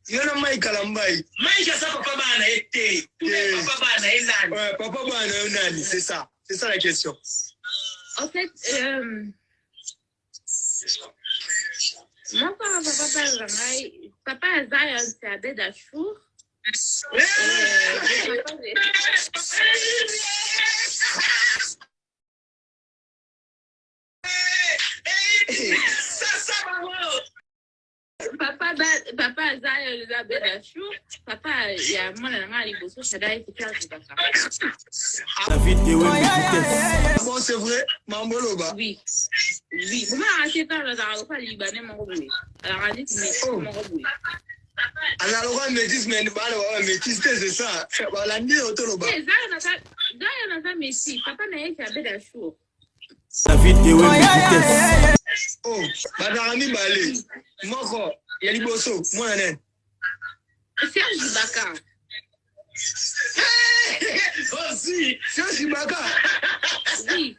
Yana Mike Kalambai. Mike, ça, papa Bana était. Papa Bana est nani. Ouais, papa Bana est nani, c'est ça. C'est ça la question. En fait, moi, quand papa Azaï, c'est Abed Achour. Papa Azaï, Abed Achour. Papa, il y a moi, il bosse au Chadaï, c'est Charles Baka. Bon, c'est vrai, Mamoloba. Oui. Oui. Vous m'avez acheté dans le Zaropa Libanais, mon robot. Alors, on dit que c'est mon robot. Alors, on métis, mais on métis, c'est ça. Voilà, ni autoloba. C'est ça, on a métis. Papa n'a été à Bédachour. Oh, Badarani Balé. Moko, Yaliboso, moi, Nen. Serge Baka. Aussi, Serge Baka. Oui.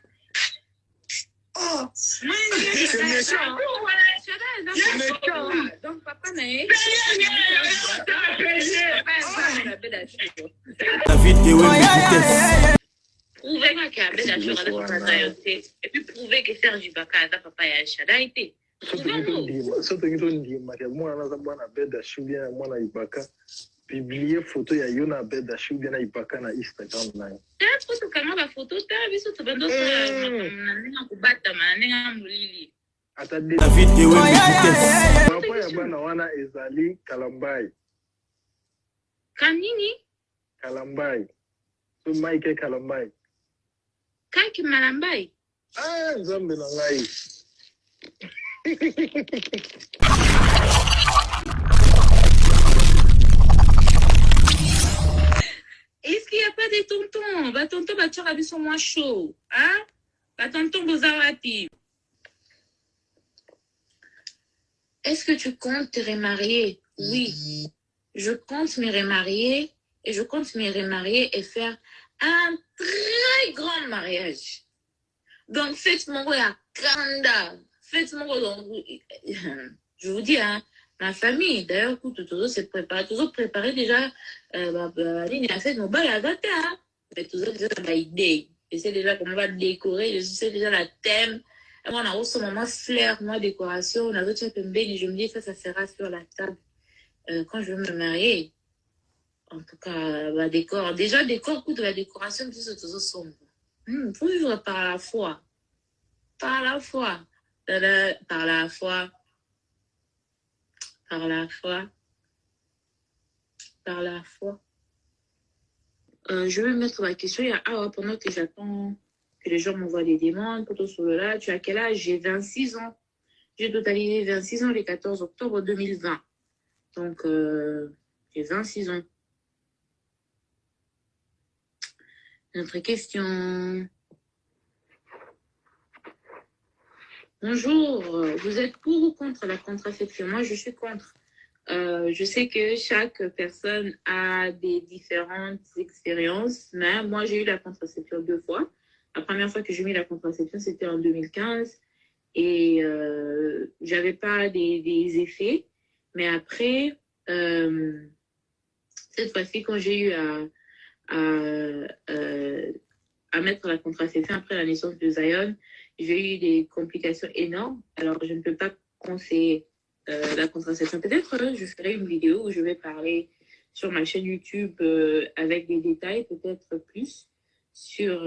Oh, c'est méchant. C'est méchant. Donc, papa n'a été à Bédachour. Prouvez qu'il y a Bédachour à la Zayoté. Et puis prouvez que Serge Baka a papa et Chada été. Publier photo ya Yona Beda Shubia na Ibaka na Instagram na. Photo kama ba photo ta biso to bando na kubata manenga mulili. Ata video papa ya bana wana ezali Kalambai. Kanini? Kalambai. So Mike Kalambai. Kaki Malambai. Ah, nzambe na ngai. Est-ce qu'il n'y a pas des tontons? Bah, tonton, bah, tu auras sont moins chaud. Hein? Bah, tonton, vous avez. Est-ce que tu comptes te remarier? Oui. Je compte me remarier. Et je compte me remarier et faire un très grand mariage. Donc, faites-moi à Kanda. Faites-moi donc. Je vous dis, hein. Ma famille, d'ailleurs, toujours s'est préparé, toujours préparé déjà, ligne a fait nos balles à gâter, hein. Mais toujours déjà ma idée. Je sais déjà comment on va décorer, je sais déjà la thème. Et moi, on a reçu moment fleur, moi, décoration, on a reçu un peu et je me dis, ça sera sur la table. Quand je vais me marier, en tout cas, décor. Déjà, décor, coûte la décoration, tout ça, toujours sombre. Faut vivre par la foi. Par la foi. Par la foi. Par la foi. Par la foi. Je vais mettre la question. Il y a pendant que j'attends que les gens m'envoient des demandes. Pour tout cela, tu as quel âge? J'ai 26 ans. J'ai totalisé 26 ans le 14 octobre 2020. Donc, j'ai 26 ans. Notre question. Bonjour, vous êtes pour ou contre la contraception? Moi, je suis contre. Je sais que chaque personne a des différentes expériences, mais moi, j'ai eu la contraception 2 fois. La première fois que j'ai mis la contraception, c'était en 2015 et j'avais pas des effets. Mais après, cette fois-ci, quand j'ai eu à mettre la contraception après la naissance de Zion, j'ai eu des complications énormes. Alors, je ne peux pas conseiller la contraception. Peut-être je ferai une vidéo où je vais parler sur ma chaîne YouTube avec des détails, peut-être plus, sur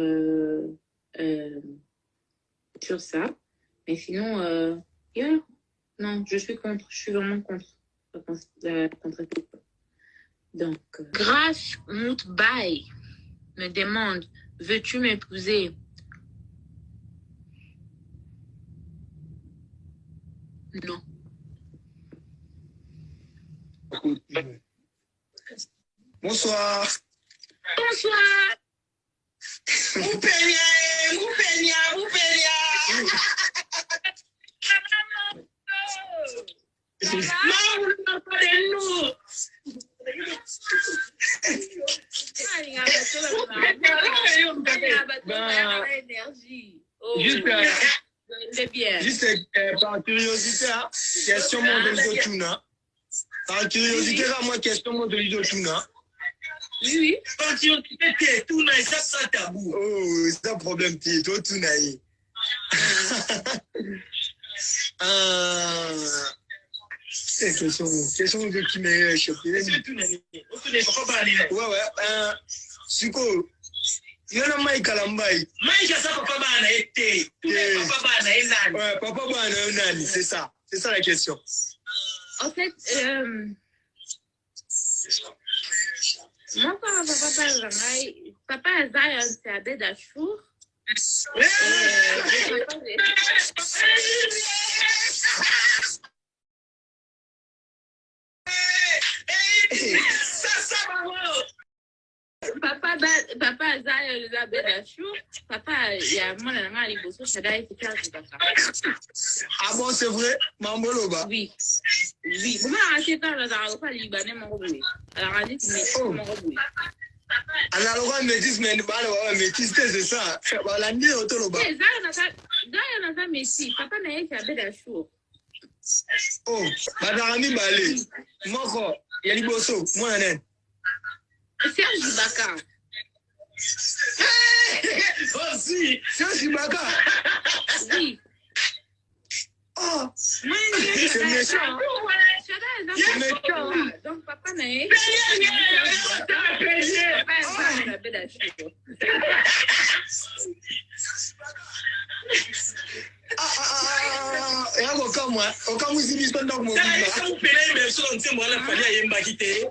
ça. Mais sinon, non, je suis contre. Je suis vraiment contre la contraception. Donc, Grâce Moutbaï me demande, veux-tu m'épouser? Non. Bonsoir. Bonsoir. Moupenia. Juste par curiosité, question mon de Tuna. Par curiosité, là, moi, question, moi, de l'idée tout, non? Oui, oui. Quand tu es tout, là, ça sera tabou. Oh, c'est un problème, tu toi, tout, naïf. Question de qui m'est chopé. C'est tout, naïf. Tu n'es pas parlé, là. Ouais. Suko. Yana mai kalambai. Maïka, ça, papa, bana, été. Tout le papa, bana, et nani. Ouais, papa, bana, nani, c'est ça. C'est ça la question. En fait, moi, quand papa Azaï, c'est Abed Achour. Papa Azaï, Abed Achour. Papa, il y a moi, la maman, il bosse au Chadaï, c'est clair, c'est pas ça. Ah bon, c'est vrai? Mamboloba. Oui. Oui. Vous m'avez acheté quand la Zaragoza Libanais m'a reboué. Alors, on a dit que mes m'ont reboué. Alors, on métis, mais on métis, c'est ça. La nuit, on te le bat. Zaya n'a pas métis. Papa n'a été à Bédachour. Oh, Badarami Balé. Moi, il y a Liboso. Moi, un Serge Ibaka. Aussi. Serge Ibaka. Oui. Oh, C'est méchant. C'est méchant. Donc, papa n'a été à Bédachour. Yako kama okamuzi bisonda mo Ça vous paye mais sur on tient moi la famille yemba kité.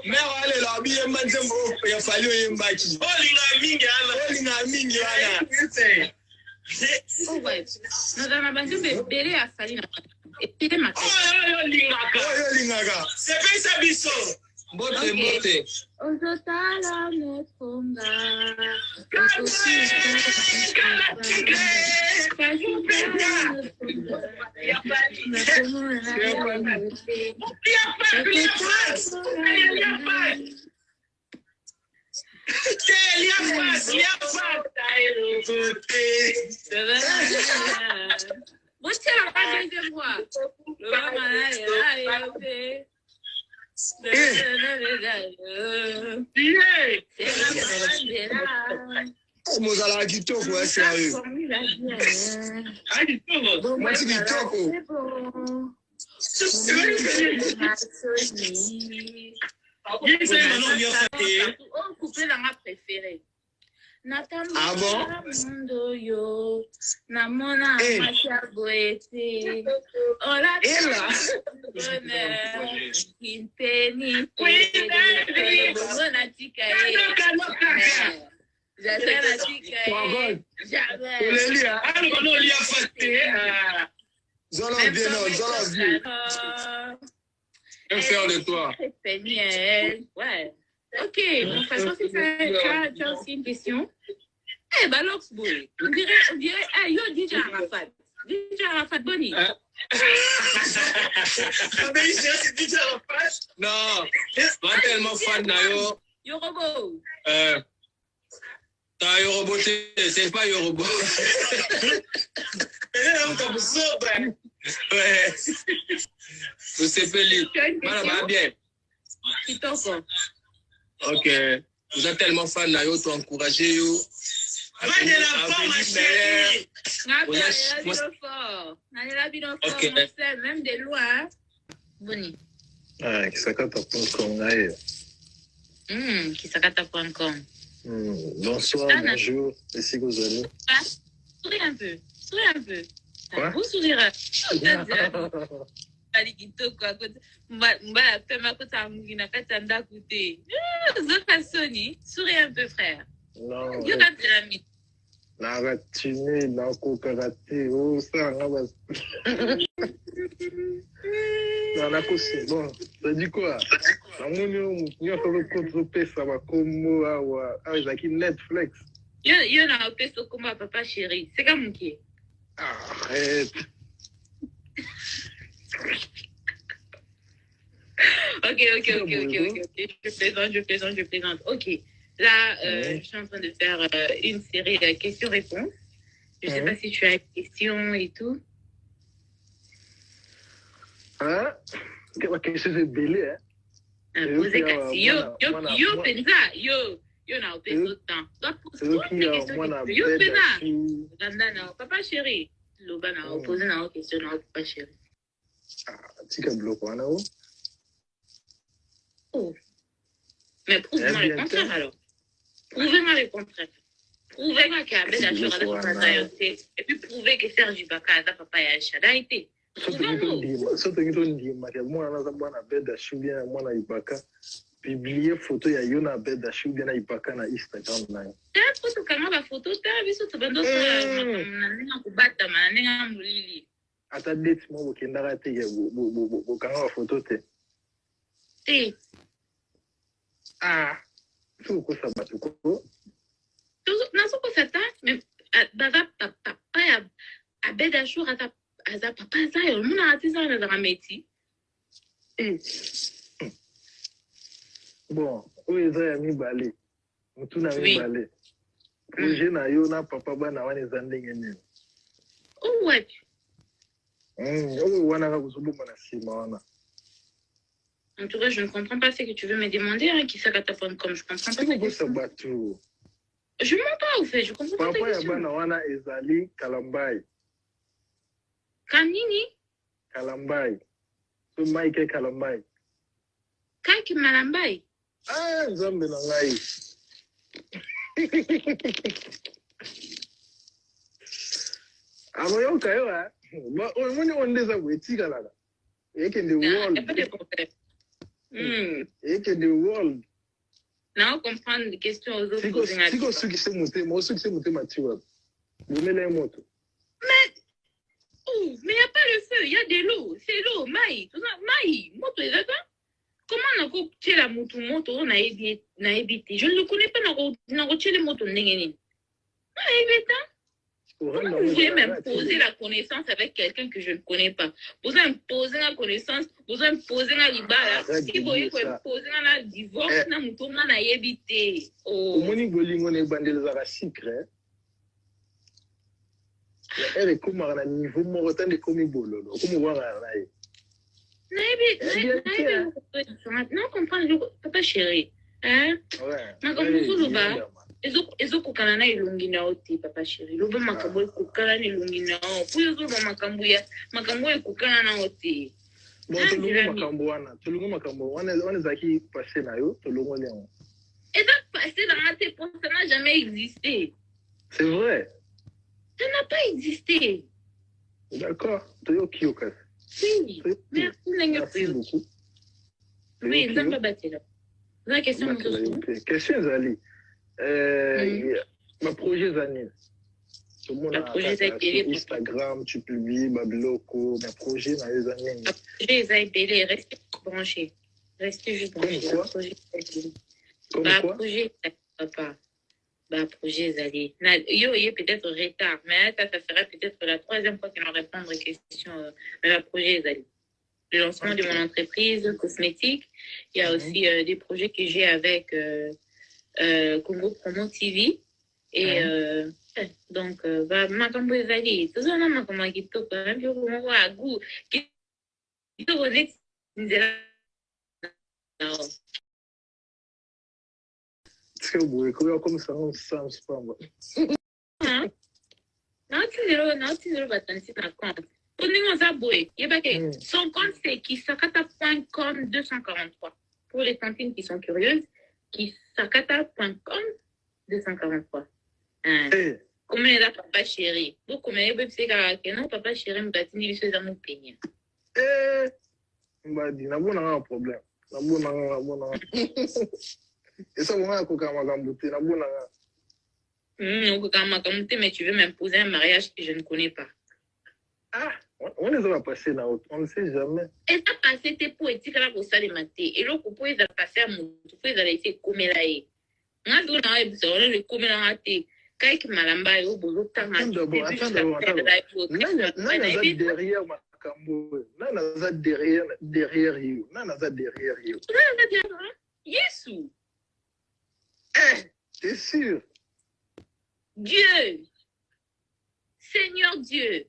Mais wale la bi yemba nzembo ya fali yemba ki. Olinga mingi wala. Oh ouais. Nous avons besoin de bébé à Saline. Et puis ma tête. Oh Lingaka. C'est pas ça biso. Bote. Ozotala mekonga. Mozala kitoko ya sérieux. Moi c'est kitoko. Ah bon? Faire de toi. Ouais. Ok, de toute façon, si tu as aussi une question. Eh ben, Lox Boy, on dirait, ah, yo, DJ Arafat. DJ Arafat, Bonnie. Non, pas tellement fan d'ailleurs. Yorobo. T'as Yorobo, c'est pas Yorobo. Ouais. Vous savez, voilà, bien. Ok. Vous êtes tellement fan d'ailleurs, tu encouragez yo. Même de loin. Bonnie. Ah, kisakata.com. Kisakata.com. Bonsoir, bonjour. Et si vous allez? Souris un peu. Quoi? Vous sourirez. Souris un peu, frère. Non. La ratine, la coopérative, oh, ça, non, la cause, bon, ça dit quoi? La mounion, nous avons contre ça va comme avec Netflix. Yo na peso comme papa chéri. C'est comme qui? Arrête. Ok. Je plaisante. Ok. Là, je suis en train de faire une série de questions-réponses. Je ne sais pas si tu as une question et tout. Hein? Ma question c'est belé, hein. Posez question. Yo, penza. Yo, na opeso temps. Doit poser des questions. Yo, penza. Gandana, papa chéri. Loba na opposé na question na papa chéri. Ah, tika bloco, hein, là-haut. Oh. Mais prouve-moi le contraire, alors. Prouvez-moi le contraire. Prouvez-moi qu'Abed Achour a la papa et puis prouvez que Serge Ibaka a la papa et Achada a été. Soto ngito ndima ke mwana na bwana Abed Achour bien mwana Ibaka publier photo ya Yona Abed Achour bien na Ibaka na Instagram na. Ta photo kama ba photo ta biso to bando sa na kubata manenga mulili. Ata date mo bokendaka te ke bokanga ba photo te. Te. Ah, tu ko sa batu ko. Non, c'est pas ça, mais papa Abed Achour a papa ça, et on a raté ça dans un métier. Bon, où est ça, mi balé? Mutu na mi balé. Projet na yo na papa ba na wane zandenge nini. Oh, ouais. Oh, wana ka kusubu na sima wana. En tout cas, je ne comprends pas ce que tu veux me demander, hein, qui ça catapone comme je comprends pas. Ko sa batu. Je m'en pas au fait, je comprends pas ta Papa ya question. bana wana ezali Kalambai. Kanini? Kalambai. So Mike Kalambai. Kaki Malambai? Ah, nzambe na ngai. Amoyoka yo ha. Ba omoni ondeza kwetika lala. Eke the world. Pas de problème. Eke the world. Non, comprendre des questions aux autres. Siko suki se mutema tiwa. Bumela moto. Mais il n'y a pas le feu, il y a de l'eau. C'est l'eau, maï. Maï, moto, comment on a coupé la moto, on a évité. Je ne le connais pas, on a coupé la moto, on a évité. Comment vous voulez m'imposer la connaissance avec quelqu'un que je ne connais pas? Vous imposez la connaissance, vous imposez la libala. Si vous voulez imposer la divorce, on a évité. Oh. Moni golingo ne bandel zara secret. Elle est comme à un niveau mortel de comme bololo. Comme voir à l'aïe. Non, comprendre, papa chéri. Hein? Ouais. Ezokokana na elongi na oti papa chéri. Loba makambo ekokana na elongi na o. Po yozoba makambo ekokana na oti. Bon, tolongo makambo wana zaki passé na yo, tolongo leo. Et ça passé dans ma tête, ça n'a jamais existé. C'est vrai. Ça n'a pas existé. D'accord. Toyo Kyokas. Oui. Merci beaucoup. Oui, nous avons battu là. La question Question Zali. Ma projet Zani. Tout le monde a Instagram, tu publies, Babiloko, mes projets dans les années. Ma projet Zali, restez branchés. Restez juste branchés. Comme quoi? Projet papa. Projet Zali. Yo, il est peut-être retard, mais ça serait peut-être la troisième fois qu'il va répondre aux questions. Mais projet Zali. Le lancement de mon entreprise cosmétique. Il y a aussi des projets que j'ai avec Congo Promo TV. Et donc, Makambo Zali. Tout ça, ma comment qui toque, même si on voit à goût, qui te connaît, c'est beau, comme ça, on s'en spam. Non, tu ne vas pas compte. Son compte, c'est kisakata.com 243. Pour les cantines qui sont curieuses, kisakata.com 243. Comme les papa chéri. Beaucoup de non, papa chéri, me batini, il se fait mon peignet. Mbadi, n'a pas un problème. Et ça, on a un coca-magambuté, n'a pas mais tu veux m'imposer un mariage que je ne connais pas. Ah, on les a passés là, on ne sait jamais. Et ça passé tes poétiques là pour ça les mater. Et l'autre pour ils a passé à mon, pour ils a laissé comme là. Moi, je dois le comme là raté. Quand il m'a lambé au boulot, t'as mal. Attends, derrière ma cambo, nana derrière you, nana derrière you. Yesu. T'es sûr? Dieu. Seigneur Dieu.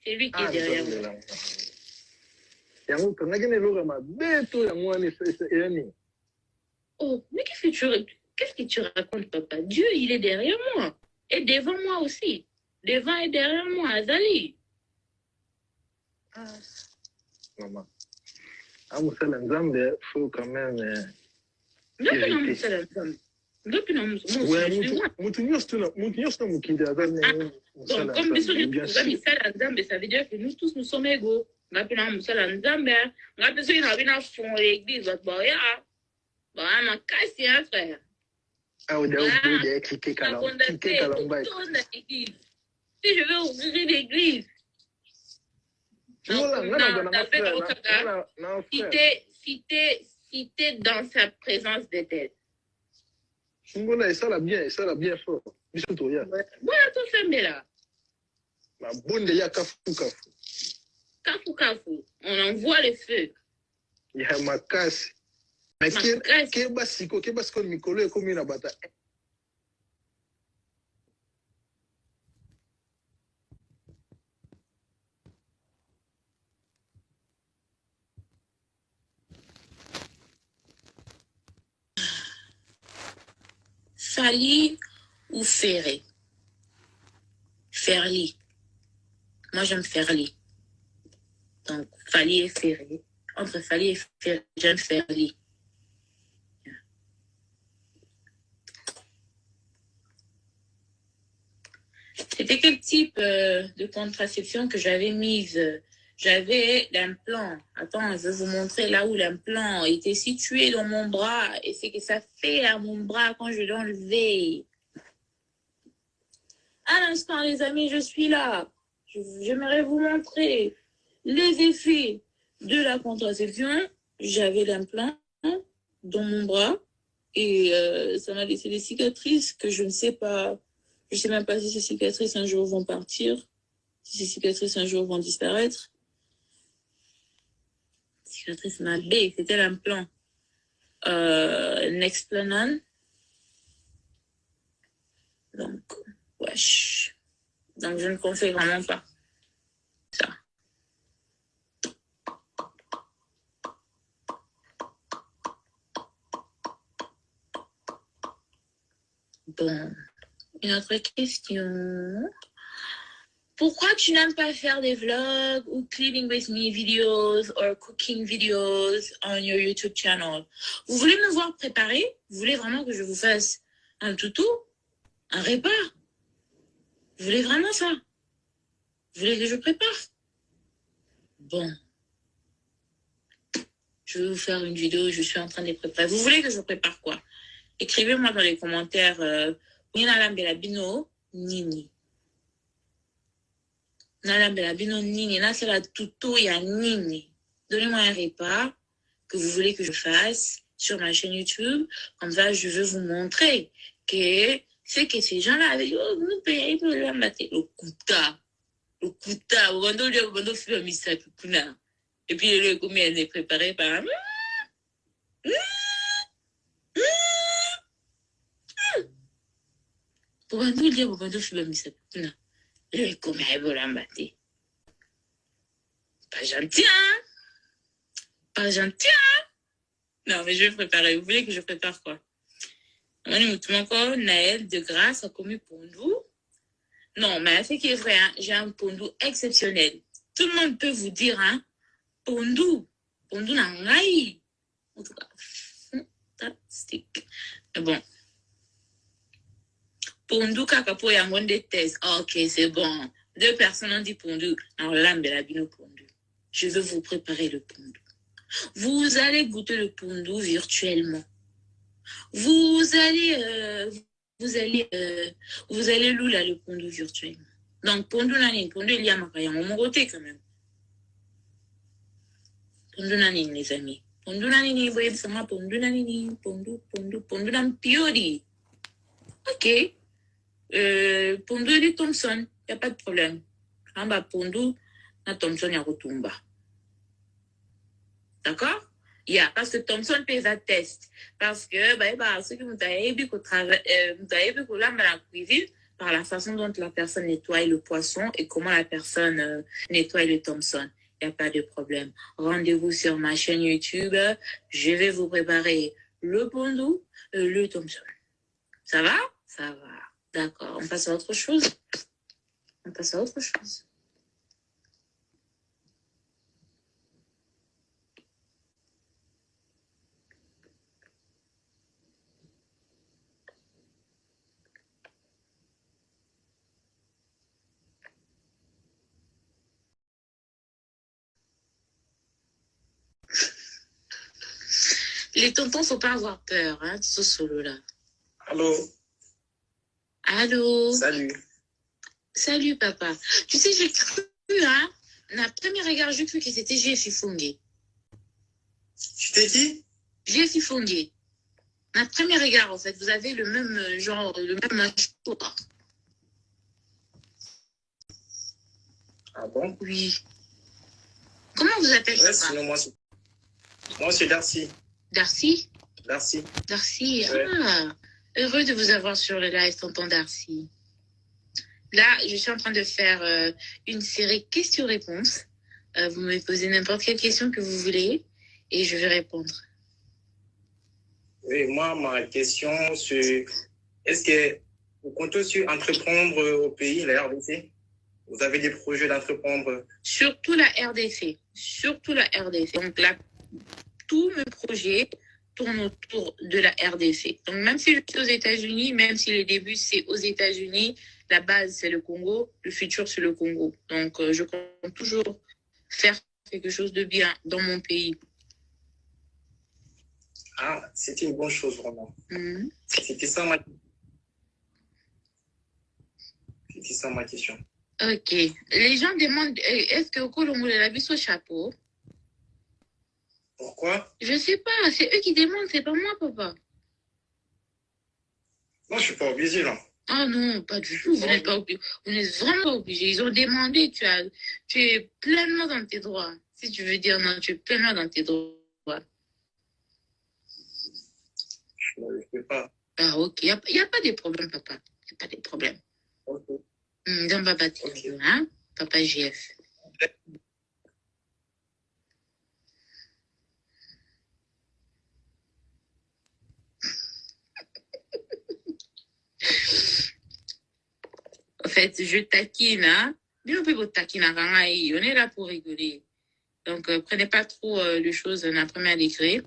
C'est lui qui est derrière moi. yango kangaki na eloko ya mabe to yango wana eya nini? Oh, mais qu'est-ce que tu racontes, papa? Dieu, il est derrière moi. Et devant moi aussi. Devant et derrière moi, Azali. Maman, amusala nzambe faut quand même mutu nyonso na mokili aza donc, comme ça veut dire que nous tous nous sommes égaux. Frère. Ah oui, d'ailleurs, cliquer calamba. Si je veux ouvrir l'église, si t'es dans sa présence d'être. Sungola, ça l'a bien fort. Voilà, tout ça, mais là. Bonde ya kafu. Kafu. On envoie le feu. Il y a ma casse. Mais keba siko mikolo ekomi na bata. Fali ou Ferré? Ferli. Moi, j'aime Ferli. Donc, Fali et Ferré. Entre Fali et Ferré, j'aime Ferli. C'était quel type de contraception que j'avais mise? J'avais l'implant. Attends, je vais vous montrer là où l'implant était situé dans mon bras. Et c'est que ça fait à mon bras quand je l'ai enlevé. À l'instant, les amis, je suis là. J'aimerais vous montrer les effets de la contraception. J'avais l'implant dans mon bras. Et ça m'a laissé des cicatrices que je ne sais pas. Je ne sais même pas si ces cicatrices un jour vont partir. Si ces cicatrices un jour vont disparaître. Cicatrice Mabé, c'était l'implant Nexplanon. Donc, wesh. Donc, je ne conseille vraiment pas ça. Bon, une autre question. Pourquoi tu n'aimes pas faire des vlogs ou cleaning with me videos or cooking videos on your YouTube channel? Vous voulez me voir préparer? Vous voulez vraiment que je vous fasse un toutou? Un repas? Vous voulez vraiment ça? Vous voulez que je prépare? Bon. Je vais vous faire une vidéo, je suis en train de les préparer. Vous voulez que je prépare quoi? Écrivez-moi dans les commentaires Nini. Nini, là c'est la tuto ya Nini. Donnez-moi un repas que vous voulez que je fasse sur ma chaîne YouTube. Comme ça, je vais vous montrer que c'est que ces gens-là avec nous payons pour le mater. Le kuta. Et puis le combien elle est préparée par pour un dire pour le combien elle veut l'embattre. Pas gentil, hein? Pas gentil, hein? Non, mais je vais préparer. Vous voulez que je prépare quoi? Encore Naël de grâce a commis pondou. Non, mais ce qui est vrai, hein, j'ai un pondou exceptionnel. Tout le monde peut vous dire, hein, pondou nangai. En tout cas, fantastique. Mais bon. Pondou kakapo ya monde des tests. Ok, c'est bon. 2 personnes ont dit pondou. Alors là, pondou. Je veux vous préparer le pondou. Vous allez goûter le pondou virtuellement. Vous allez loula le pondou virtuellement. Donc, pondou nani, pondou il y a makaya, on côté quand même. Pondou nani, les amis. Pondou nani, vous voyez, ça m'a pondou nani, pondou nan piori. Ok. Pondou de Thompson, il n'y a pas de problème. Amba pondou na Thompson ya rotumba. D'accord? Yeah, parce que Thompson fait un test. Parce que, ceux qui m'ont dit qu'au travail, dans la cuisine, par la façon dont la personne nettoie le poisson et comment la personne nettoie le Thompson. Il n'y a pas de problème. Rendez-vous sur ma chaîne YouTube. Je vais vous préparer le pondou, le Thompson. Ça va? Ça va. D'accord. On passe à autre chose. On passe à autre chose. Les tontons, faut pas avoir peur, hein, de ce solo-là. Allô? Allô? Salut. Salut, papa. Tu sais, j'ai cru, hein, la première regard, j'ai cru que c'était Jeff Fungé. Tu t'es qui? Jeff Fungé. La première regard, en fait, vous avez le même genre, le même âge. Ah bon? Oui. Comment vous appelez Ouais, papa? sinon moi c'est Darcy. Darcy? Darcy. Darcy, Ouais. ah, heureux de vous avoir sur le live, tonton Darcy. Là, je suis en train de faire une série questions-réponses. Vous me posez n'importe quelle question que vous voulez et je vais répondre. Oui, moi, ma question, c'est est-ce que vous comptez aussi entreprendre au pays, la RDC? Vous avez des projets d'entreprendre? Surtout la RDC. Surtout la RDC. Donc là, tous mes projets tournent autour de la RDC. Donc même si je suis aux États-Unis, même si le début c'est aux États-Unis, la base c'est le Congo, le futur c'est le Congo. Donc je compte toujours faire quelque chose de bien dans mon pays. Ah, c'était une bonne chose, vraiment. Mhm. C'était ça ma question. Ok. Les gens demandent, est-ce que Colombo l'a vu au chapeau? Pourquoi? Je sais pas, c'est eux qui demandent, c'est pas moi, papa. Non, je suis pas obligé, là. Ah non, pas du tout, vous n'êtes pas obligé. Vous n'êtes vraiment pas obligé. Ils ont demandé, tu es pleinement dans tes droits. Si tu veux dire non, tu es pleinement dans tes droits. Je ne sais pas. Ah ok, il n'y a pas de problème, papa. Il n'y a pas de problème. Ok. Dans papa, Ok. hein? Papa GF. En fait, je taquine, hein? Bien, on peut vous taquiner, on est là pour rigoler. Donc, prenez pas trop les choses en première degré.